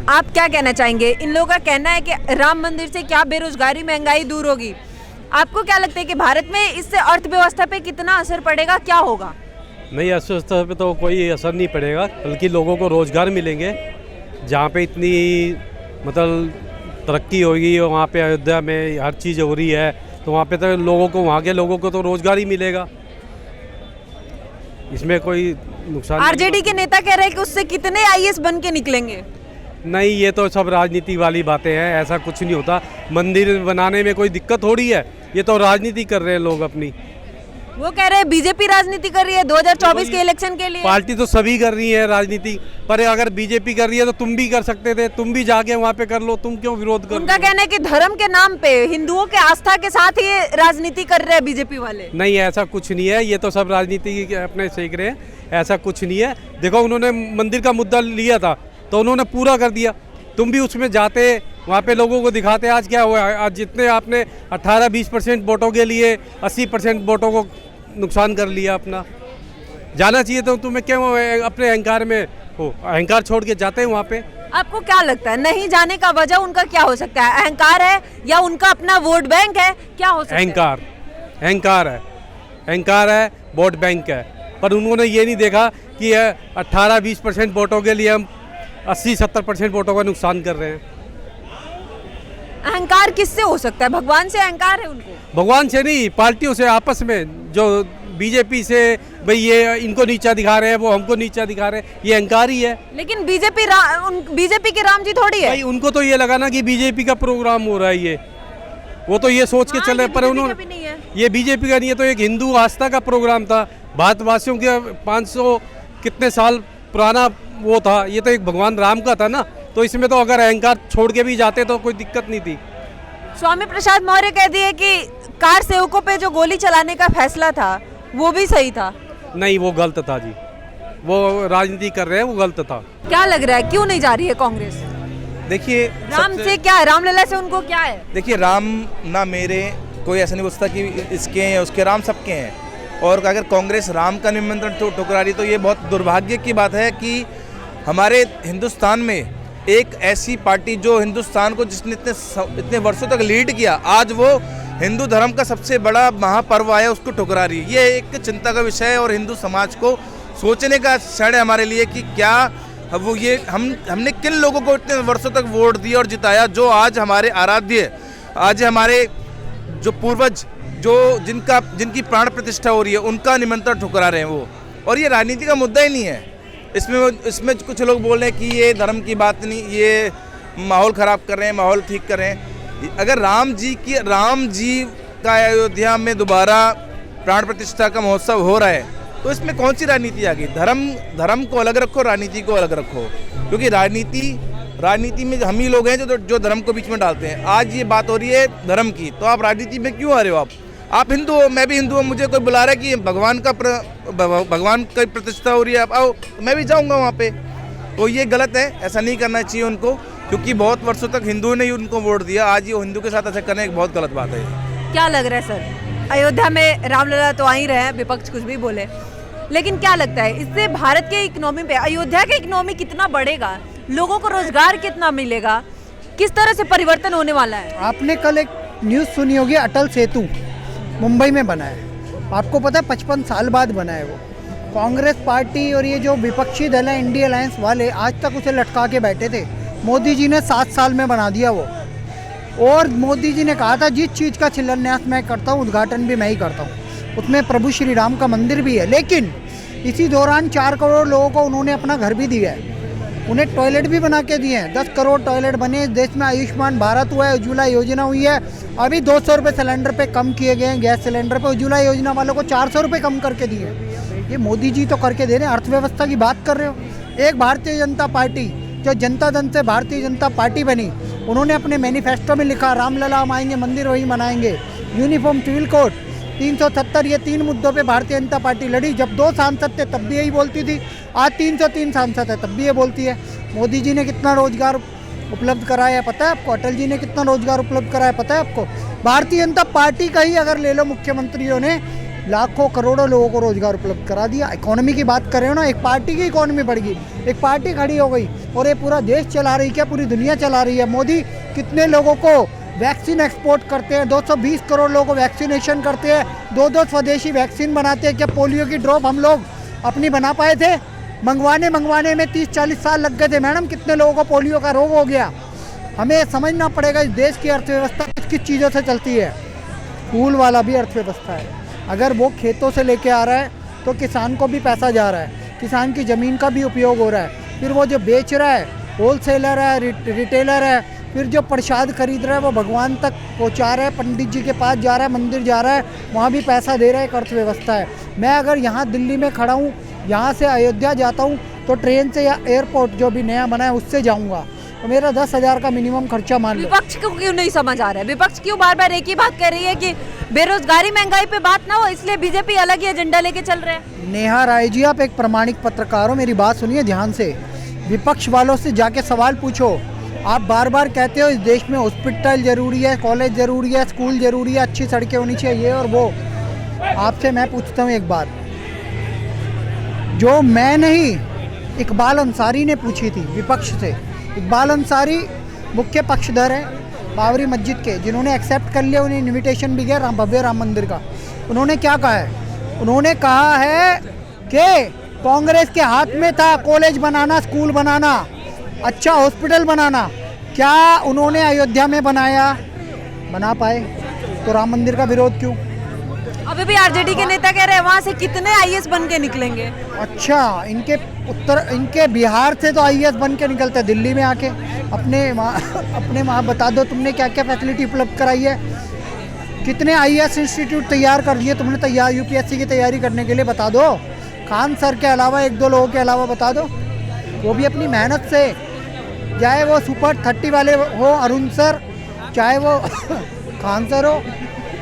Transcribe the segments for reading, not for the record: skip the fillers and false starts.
आप क्या कहना चाहेंगे? इन लोगों का कहना है कि राम मंदिर से क्या बेरोजगारी महंगाई दूर होगी। आपको क्या लगता है कि भारत में इससे अर्थव्यवस्था पे कितना असर पड़ेगा, क्या होगा? नहीं, अर्थव्यवस्था पे तो कोई असर नहीं पड़ेगा, बल्कि लोगों को रोज़गार मिलेंगे। जहाँ पे इतनी मतलब तरक्की होगी और वहाँ पे अयोध्या में हर चीज़ हो रही है, तो वहाँ पे तो लोगों को, वहाँ के लोगों को तो रोज़गार ही मिलेगा। इसमें कोई नुकसान आरजेडी के नेता कह रहे हैं कि उससे कितने आईएएस बन के निकलेंगे। नहीं, ये तो सब राजनीति वाली बातें हैं, ऐसा कुछ नहीं होता। मंदिर बनाने में कोई दिक्कत थोड़ी है, ये तो राजनीति कर रहे हैं लोग अपनी। वो कह रहे हैं बीजेपी राजनीति कर रही है 2024 के इलेक्शन के लिए। पार्टी तो सभी कर रही है राजनीति, पर अगर बीजेपी कर रही है तो तुम भी कर सकते थे, तुम भी जाके वहाँ पे कर लो, तुम क्यों विरोध कर? उनका कहना है कि धर्म के नाम पे हिंदुओं के आस्था के साथ ही राजनीति कर रहे हैं बीजेपी वाले। नहीं, ऐसा कुछ नहीं है, ये तो सब राजनीति अपने सीख रहे हैं, ऐसा कुछ नहीं है। देखो, उन्होंने मंदिर का मुद्दा लिया था तो उन्होंने पूरा कर दिया। तुम भी उसमें जाते, वहाँ पे लोगों को दिखाते। आज क्या हुआ? आज जितने आपने 18-20% वोटों के लिए 80% वोटों को नुकसान कर लिया अपना। जाना चाहिए तो तुम्हें क्यों अपने अहंकार में हो, अहंकार छोड़ के जाते हैं वहाँ पे। आपको क्या लगता है नहीं जाने का वजह उनका क्या हो सकता है? अहंकार है या उनका अपना वोट बैंक है? क्या हो सकता है? अहंकार है, वोट बैंक है। पर उन्होंने ये नहीं देखा कि 18-20% वोटों के लिए हम 80-70% वोटों का नुकसान कर रहे हैं। अहंकार किससे हो सकता है? भगवान से अहंकार है उनको? भगवान से नहीं, पार्टियों से आपस में, जो बीजेपी से, भाई ये इनको नीचा दिखा रहे हैं, वो हमको नीचा दिखा रहे हैं, ये अहंकार ही है। लेकिन बीजेपी के राम जी थोड़ी है। भाई उनको तो ये लगा ना कि बीजेपी का प्रोग्राम हो रहा है, ये वो तो ये सोच के चल रहे, पर उन्होंने ये बीजेपी का नहीं है, तो एक हिंदू आस्था का प्रोग्राम था, भारतवासियों के 500 कितने साल पुराना वो था, ये तो एक भगवान राम का था ना। तो इसमें तो अगर अहंकार छोड़ के भी जाते तो कोई दिक्कत नहीं थी। स्वामी प्रसाद मौर्य कह दिए कि कार सेवकों पे जो गोली चलाने का फैसला था वो भी सही था। नहीं, वो गलत था जी, वो राजनीति कर रहे हैं, वो गलत था। क्या लग रहा है क्यों नहीं जा रही है कांग्रेस? देखिए, राम से क्या है, रामलला से उनको क्या है? देखिए, राम ना मेरे, कोई ऐसा नहीं पूछता कि इसके हैं उसके, राम सबके हैं। और अगर कांग्रेस राम का निमंत्रण ठुकरा रही तो ये बहुत दुर्भाग्य की बात है कि हमारे हिंदुस्तान में एक ऐसी पार्टी जो हिंदुस्तान को, जिसने इतने वर्षों तक लीड किया, आज वो हिंदू धर्म का सबसे बड़ा महापर्व आया, उसको ठुकरा रही है। ये एक चिंता का विषय है और हिंदू समाज को सोचने का क्षण है हमारे लिए कि क्या वो ये हमने किन लोगों को इतने वर्षों तक वोट दिया और जिताया, जो आज हमारे आराध्य, आज हमारे जो पूर्वज, जो जिनकी प्राण प्रतिष्ठा हो रही है, उनका निमंत्रण ठुकरा रहे हैं वो। और ये राजनीति का मुद्दा ही नहीं है। इसमें कुछ लोग बोल रहे हैं कि ये धर्म की बात नहीं, ये माहौल ख़राब कर रहे हैं, माहौल ठीक कर रहे हैं। अगर राम जी का अयोध्या में दोबारा प्राण प्रतिष्ठा का महोत्सव हो रहा है तो इसमें कौन सी राजनीति आ गई? धर्म को अलग रखो, राजनीति को अलग रखो, क्योंकि राजनीति में हम ही लोग हैं जो धर्म को बीच में डालते हैं। आज ये बात हो रही है धर्म की, तो आप राजनीति में क्यों आ रहे हो? आप हिंदू हो, मैं भी हिंदू हूँ, मुझे कोई बुला रहा है कि भगवान की प्रतिष्ठा हो रही है, आप आओ, तो मैं भी जाऊँगा वहाँ पे। तो ये गलत है, ऐसा नहीं करना चाहिए उनको, क्योंकि बहुत वर्षों तक हिंदुओं ने ही उनको वोट दिया। आज ये हिंदू के साथ ऐसा करना एक बहुत गलत बात है। क्या लग रहा है सर, अयोध्या में रामलला तो आ ही रहे हैं, विपक्ष कुछ भी बोले, लेकिन क्या लगता है इससे भारत के इकोनॉमी पे, अयोध्या के इकोनॉमी कितना बढ़ेगा, लोगों को रोजगार कितना मिलेगा, किस तरह से परिवर्तन होने वाला है? आपने कल एक न्यूज़ सुनी होगी, अटल सेतु मुंबई में बना है। आपको पता है 55 साल बाद बना है वो। कांग्रेस पार्टी और ये जो विपक्षी दल है, इंडिया अलायंस वाले, आज तक उसे लटका के बैठे थे। मोदी जी ने 7 साल में बना दिया वो। और मोदी जी ने कहा था जिस चीज़ का शिलान्यास मैं करता हूँ, उद्घाटन भी मैं ही करता हूँ। उसमें प्रभु श्री राम का मंदिर भी है। लेकिन इसी दौरान 4 करोड़ लोगों को उन्होंने अपना घर भी दिया है, उन्हें टॉयलेट भी बना के दिए हैं। 10 करोड़ टॉयलेट बने। इस देश में आयुष्मान भारत हुआ है, उज्ज्वला योजना हुई है। अभी 200 रुपये सिलेंडर पे कम किए गए हैं, गैस सिलेंडर पे। उज्ज्वला योजना वालों को 400 रुपये कम करके दिए हैं। ये मोदी जी तो करके दे रहे हैं। अर्थव्यवस्था की बात कर रहे हो। एक भारतीय जनता पार्टी जो जनता दल से भारतीय जनता पार्टी बनी, उन्होंने अपने मैनिफेस्टो में लिखा रामलला हम आएंगे, मंदिर वही बनाएंगे, यूनिफॉर्म सिविल कोड, 370, ये 3 मुद्दों पे भारतीय जनता पार्टी लड़ी। जब 2 सांसद थे तब भी यही बोलती थी, आज 303 सांसद है तब भी ये बोलती है। मोदी जी ने कितना रोजगार उपलब्ध कराया है पता है आपको? अटल जी ने कितना रोजगार उपलब्ध कराया पता है आपको? भारतीय जनता पार्टी का ही अगर ले लो मुख्यमंत्रियों ने लाखों करोड़ों लोगों को रोजगार उपलब्ध करा दिया। इकोनॉमी की बात कर रहे हो ना, एक पार्टी की इकोनॉमी बढ़ गई, एक पार्टी खड़ी हो गई और ये पूरा देश चला रही, क्या पूरी दुनिया चला रही है। मोदी कितने लोगों को वैक्सीन एक्सपोर्ट करते हैं, 220 करोड़ लोगों को वैक्सीनेशन करते हैं, 2 स्वदेशी वैक्सीन बनाते हैं। क्या पोलियो की ड्रॉप हम लोग अपनी बना पाए थे? मंगवाने में 30-40 साल लग गए थे मैडम। कितने लोगों को पोलियो का रोग हो गया। हमें समझना पड़ेगा इस देश की अर्थव्यवस्था किस किस चीज़ों से चलती है। फूल वाला भी अर्थव्यवस्था है। अगर वो खेतों से लेके आ रहा है तो किसान को भी पैसा जा रहा है, किसान की ज़मीन का भी उपयोग हो रहा है। फिर वो जो बेच रहा है, होलसेलर है, रिटेलर है, फिर जो प्रसाद खरीद रहा है वो भगवान तक पहुंचा रहा है, पंडित जी के पास जा रहा है, मंदिर जा रहा है, वहाँ भी पैसा दे रहा है। एक अर्थव्यवस्था है। मैं अगर यहाँ दिल्ली में खड़ा हूँ, यहाँ से अयोध्या जाता हूँ तो ट्रेन से या एयरपोर्ट जो भी नया बना है उससे जाऊँगा तो मेरा 10,000 का मिनिमम खर्चा मान लो। विपक्ष को क्यों नहीं समझ आ रहा है? विपक्ष क्यों बार बार एक ही बात कर रही है कि बेरोजगारी महंगाई पे बात ना हो, इसलिए बीजेपी अलग ही एजेंडा लेके चल रहे हैं। नेहा राय जी, आप एक प्रामाणिक पत्रकार हो, मेरी बात सुनिए ध्यान से। विपक्ष वालों से जाके सवाल पूछो। आप बार बार कहते हो इस देश में हॉस्पिटल जरूरी है, कॉलेज जरूरी है, स्कूल जरूरी है, अच्छी सड़कें होनी चाहिए, ये और वो। आपसे मैं पूछता हूँ एक बात, जो मैं नहीं इकबाल अंसारी ने पूछी थी विपक्ष से। इकबाल अंसारी मुख्य पक्षधर हैं बाबरी मस्जिद के, जिन्होंने एक्सेप्ट कर लिया, उन्हें इनविटेशन भी गया भव्य राम मंदिर का। उन्होंने क्या कहा है? उन्होंने कहा है कि कांग्रेस के हाथ में था कॉलेज बनाना, स्कूल बनाना, अच्छा हॉस्पिटल बनाना। क्या उन्होंने अयोध्या में बना पाए? तो राम मंदिर का विरोध क्यों? अभी भी आरजेडी के नेता कह रहे हैं वहाँ से कितने आईएएस बन के निकलेंगे। अच्छा, इनके बिहार से तो आईएएस बन के निकलते हैं। दिल्ली में आके अपने वहाँ बता दो तुमने क्या क्या फैसिलिटी उपलब्ध कराई है, कितने आईएएस इंस्टीट्यूट तैयार कर दिए तुमने तैयार यूपीएससी की तैयारी करने के लिए, बता दो। खान सर के अलावा 1-2 लोगों के अलावा बता दो, वो भी अपनी मेहनत से, चाहे वो सुपर 30 वाले हो अरुण सर, चाहे वो खान सर हो,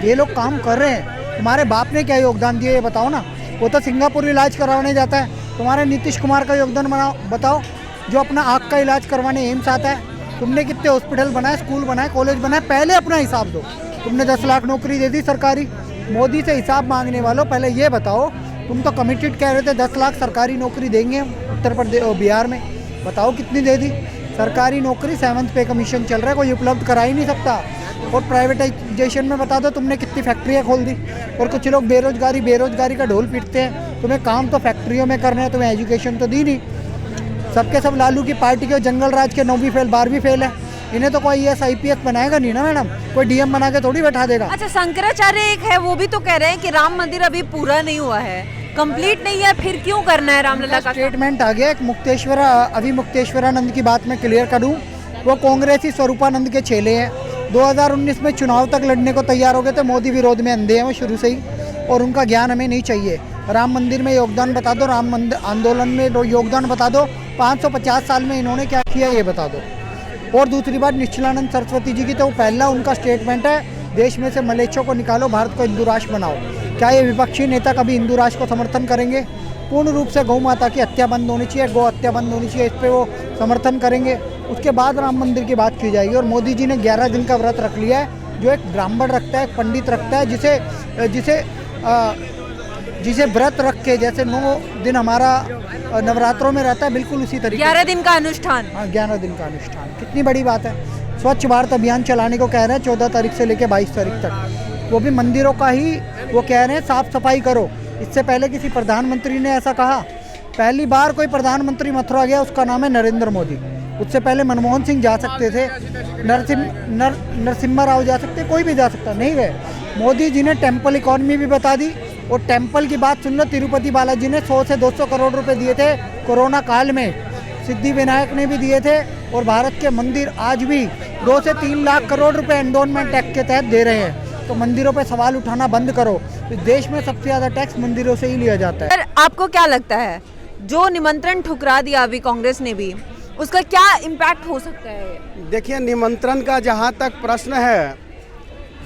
ये लोग काम कर रहे हैं। तुम्हारे बाप ने क्या योगदान दिया ये बताओ ना। वो तो सिंगापुर इलाज करवाने जाता है। तुम्हारे नीतीश कुमार का योगदान बताओ, जो अपना आँख का इलाज करवाने एम्स आता है। तुमने कितने हॉस्पिटल बनाए, स्कूल बनाए, कॉलेज बनाए? पहले अपना हिसाब दो। तुमने 10 लाख नौकरी दे दी सरकारी। मोदी से हिसाब मांगने वालों पहले ये बताओ, तुम तो कमिटेड कह रहे थे 10 लाख सरकारी नौकरी देंगे उत्तर प्रदेश बिहार में, बताओ कितनी दे दी? सरकारी नौकरी 7th पे कमीशन चल रहा है, कोई उपलब्ध करा ही नहीं सकता। और प्राइवेटाइजेशन में बता दो तुमने कितनी फैक्ट्रियाँ खोल दी। और कुछ लोग बेरोजगारी का ढोल पीटते हैं। तुम्हें काम तो फैक्ट्रियों में करना है, तुम्हें एजुकेशन तो दी नहीं। सबके सब लालू की पार्टी के जंगल राज के 9वीं फेल 12वीं फेल है। इन्हें तो कोई IAS IPS बनाएगा नहीं ना मैडम, कोई DM बना के थोड़ी बैठा देगा। अच्छा, शंकराचार्य एक है, वो भी तो कह रहे हैं कि राम मंदिर अभी पूरा नहीं हुआ है, कंप्लीट नहीं है, फिर क्यों करना है रामलला का? स्टेटमेंट आ गया एक अभी मुक्तेश्वरानंद की बात मैं क्लियर करूं। वो कांग्रेसी स्वरूपानंद के चेले हैं। 2019 में चुनाव तक लड़ने को तैयार हो गए थे। मोदी विरोध में अंधे हैं वो शुरू से ही, और उनका ज्ञान हमें नहीं चाहिए। राम मंदिर में योगदान बता दो, राम मंदिर आंदोलन में योगदान बता दो, 550 साल में इन्होंने क्या किया ये बता दो। और दूसरी बात, निश्चलानंद सरस्वती जी की तो पहला उनका स्टेटमेंट है, देश में से मलेच्छों को निकालो, भारत को हिंदू राष्ट्र बनाओ। क्या ये विपक्षी नेता कभी हिंदू राष्ट्र को समर्थन करेंगे? पूर्ण रूप से गौ माता की हत्या बंद होनी चाहिए, गौ हत्या बंद होनी चाहिए, इस पर वो समर्थन करेंगे। उसके बाद राम मंदिर की बात की जाएगी। और मोदी जी ने 11 दिन का व्रत रख लिया है, जो एक ब्राह्मण रखता है, एक पंडित रखता है, जिसे व्रत रख के जैसे 9 दिन हमारा नवरात्रों में रहता है, बिल्कुल उसी तरीके 11 दिन का अनुष्ठान। हाँ, 11 दिन का अनुष्ठान, कितनी बड़ी बात है। स्वच्छ भारत अभियान चलाने को कह रहे हैं 14 तारीख से लेकर 22 तारीख तक, वो भी मंदिरों का ही। वो कह रहे हैं साफ सफाई करो। इससे पहले किसी प्रधानमंत्री ने ऐसा कहा? पहली बार कोई प्रधानमंत्री मथुरा गया, उसका नाम है नरेंद्र मोदी। उससे पहले मनमोहन सिंह जा सकते थे, नरसिम्हा राव जा सकते, कोई भी जा सकता, नहीं गए। मोदी जी ने टेम्पल इकॉनमी भी बता दी। और टेम्पल की बात सुन लो, तिरुपति बालाजी ने 100 से 200 करोड़ रुपए दिए थे कोरोना काल में, सिद्धि विनायक ने भी दिए थे। और भारत के मंदिर आज भी 2 से 3 लाख करोड़ रुपए एंडोनमेंट एक्ट के तहत दे रहे हैं। तो मंदिरों पे सवाल उठाना बंद करो। इस देश में सबसे ज़्यादा टैक्स मंदिरों से ही लिया जाता है। सर, आपको क्या लगता है जो निमंत्रण ठुकरा दिया अभी कांग्रेस ने भी, उसका क्या इम्पैक्ट हो सकता है? देखिए, निमंत्रण का जहाँ तक प्रश्न है,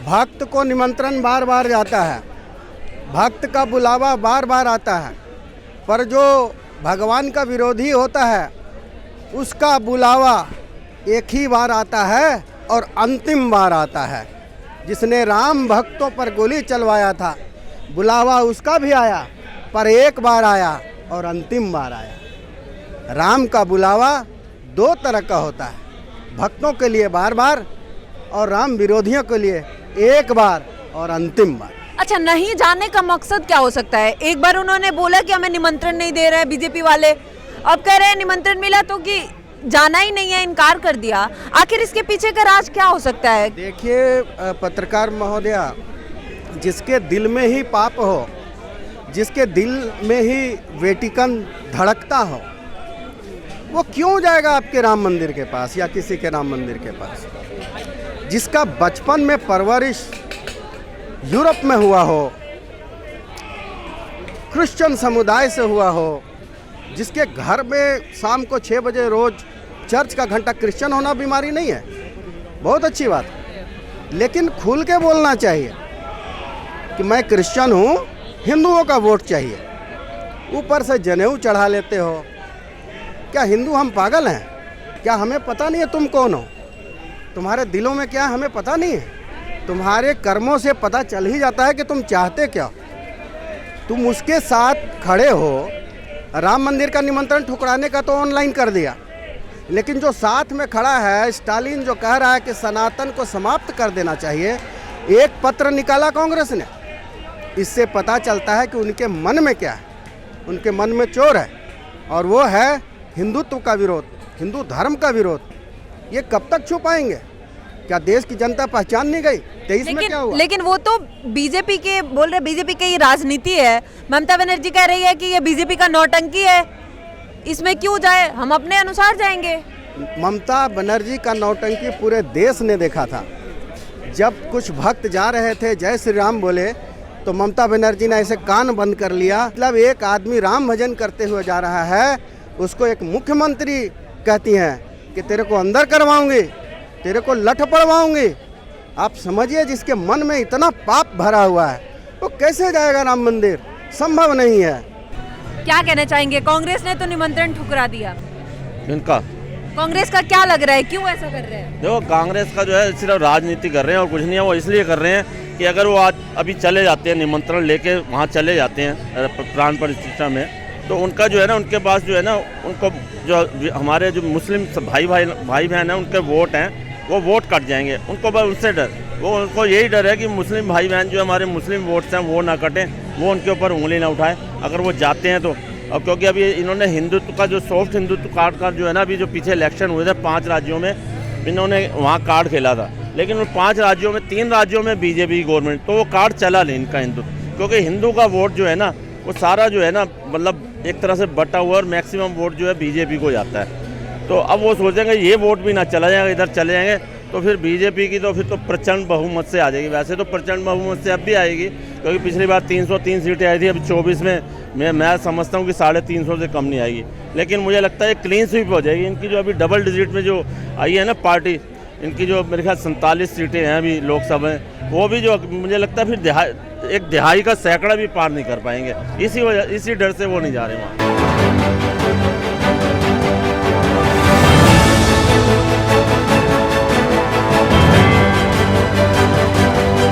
भक्त को निमंत्रण बार बार जाता है, भक्त का बुलावा बार बार आता है, पर जो भगवान का विरोधी होता है उसका बुलावा एक ही बार आता है और अंतिम बार आता है। जिसने राम भक्तों पर गोली चलवाया था बुलावा उसका भी आया, पर एक बार आया और अंतिम बार आया। राम का बुलावा दो तरह का होता है, भक्तों के लिए बार बार और राम विरोधियों के लिए एक बार और अंतिम बार। अच्छा, नहीं जाने का मकसद क्या हो सकता है? एक बार उन्होंने बोला कि हमें निमंत्रण नहीं दे रहे हैं बीजेपी वाले, अब कह रहे हैं निमंत्रण मिला तो कि जाना ही नहीं है, इनकार कर दिया। आखिर इसके पीछे का राज क्या हो सकता है? देखिए पत्रकार महोदया, जिसके दिल में ही पाप हो, जिसके दिल में ही वेटिकन धड़कता हो, वो क्यों जाएगा आपके राम मंदिर के पास या किसी के राम मंदिर के पास? जिसका बचपन में परवरिश यूरोप में हुआ हो, क्रिश्चियन समुदाय से हुआ हो, जिसके घर में शाम को 6 बजे रोज चर्च का घंटा, क्रिश्चियन होना बीमारी नहीं है, बहुत अच्छी बात, लेकिन खुल के बोलना चाहिए कि मैं क्रिश्चियन हूँ, हिंदुओं का वोट चाहिए। ऊपर से जनेऊ चढ़ा लेते हो। क्या हिंदू हम पागल हैं? क्या हमें पता नहीं है तुम कौन हो? तुम्हारे दिलों में क्या हमें पता नहीं है? तुम्हारे कर्मों से पता चल ही जाता है कि तुम चाहते क्या। तुम उसके साथ खड़े हो, राम मंदिर का निमंत्रण ठुकराने का तो ऑनलाइन कर दिया, लेकिन जो साथ में खड़ा है स्टालिन, जो कह रहा है कि सनातन को समाप्त कर देना चाहिए, एक पत्र निकाला कांग्रेस ने। इससे पता चलता है कि उनके मन में क्या है। उनके मन में चोर है, और वो है हिंदुत्व का विरोध, हिंदू धर्म का विरोध। ये कब तक छुपाएंगे? क्या देश की जनता पहचान नहीं गई? 23 में क्या हुआ? लेकिन वो तो बीजेपी के बोल रहे, बीजेपी की ये राजनीति है। ममता बनर्जी कह रही है कि ये बीजेपी का नौटंकी है, इसमें क्यों जाए, हम अपने अनुसार जाएंगे। ममता बनर्जी का नौटंकी पूरे देश ने देखा था। जब कुछ भक्त जा रहे थे जय श्री राम बोले, तो ममता बनर्जी ने ऐसे कान बंद कर लिया। मतलब एक आदमी राम भजन करते हुए जा रहा है, उसको एक मुख्यमंत्री कहती हैं कि तेरे को अंदर करवाऊंगी, तेरे को लठ पड़वाऊंगी। आप समझिए, जिसके मन में इतना पाप भरा हुआ है वो कैसे जाएगा राम मंदिर? संभव नहीं है। क्या कहना चाहेंगे? कांग्रेस ने तो निमंत्रण ठुकरा दिया, इनका कांग्रेस का क्या लग रहा है, क्यों ऐसा कर रहे हैं? देखो, कांग्रेस का जो है सिर्फ राजनीति कर रहे हैं और कुछ नहीं है। वो इसलिए कर रहे हैं कि अगर वो आज अभी चले जाते हैं, निमंत्रण लेके वहाँ चले जाते हैं प्राण प्रतिष्ठा में, तो उनका जो है ना, उनके पास जो है ना, उनको जो हमारे जो मुस्लिम भाई बहन हैं, उनके वोट हैं, वो वोट कट जाएंगे। उनको बस उससे डर, उनको यही डर है कि मुस्लिम भाई बहन जो हमारे मुस्लिम वोट्स हैं वो ना कटें, वो उनके ऊपर उंगली ना उठाएं अगर वो जाते हैं तो। और क्योंकि अभी इन्होंने हिंदुत्व का जो सॉफ्ट हिंदुत्व कार्ड का जो है ना, अभी जो पीछे इलेक्शन हुए थे 5 राज्यों में, इन्होंने वहाँ कार्ड खेला था, लेकिन उन 5 राज्यों में 3 राज्यों में बीजेपी गवर्नमेंट, तो वो कार्ड चला नहीं इनका हिंदुत्व। क्योंकि हिंदू का वोट जो है ना, वो सारा जो है ना, मतलब एक तरह से बटा हुआ और मैक्सिमम वोट जो है बीजेपी को जाता है। तो अब वो सोचेंगे ये वोट भी ना चला जाएगा, इधर चले जाएंगे, तो फिर बीजेपी की तो फिर तो प्रचंड बहुमत से आ जाएगी। वैसे तो प्रचंड बहुमत से अब भी आएगी, क्योंकि पिछली बार 303 सीटें आई थी, अभी 24 में मैं समझता हूँ कि 350 से कम नहीं आएगी। लेकिन मुझे लगता है क्लीन स्वीप हो जाएगी इनकी। जो अभी डबल डिजिट में जो आई है ना पार्टी, इनकी जो मेरे ख्याल 47 सीटें हैं अभी लोकसभा में, वो भी जो मुझे लगता है फिर एक दिहाई का सैकड़ा भी पार नहीं कर पाएंगे। इसी डर से वो नहीं जा रहे वहाँ।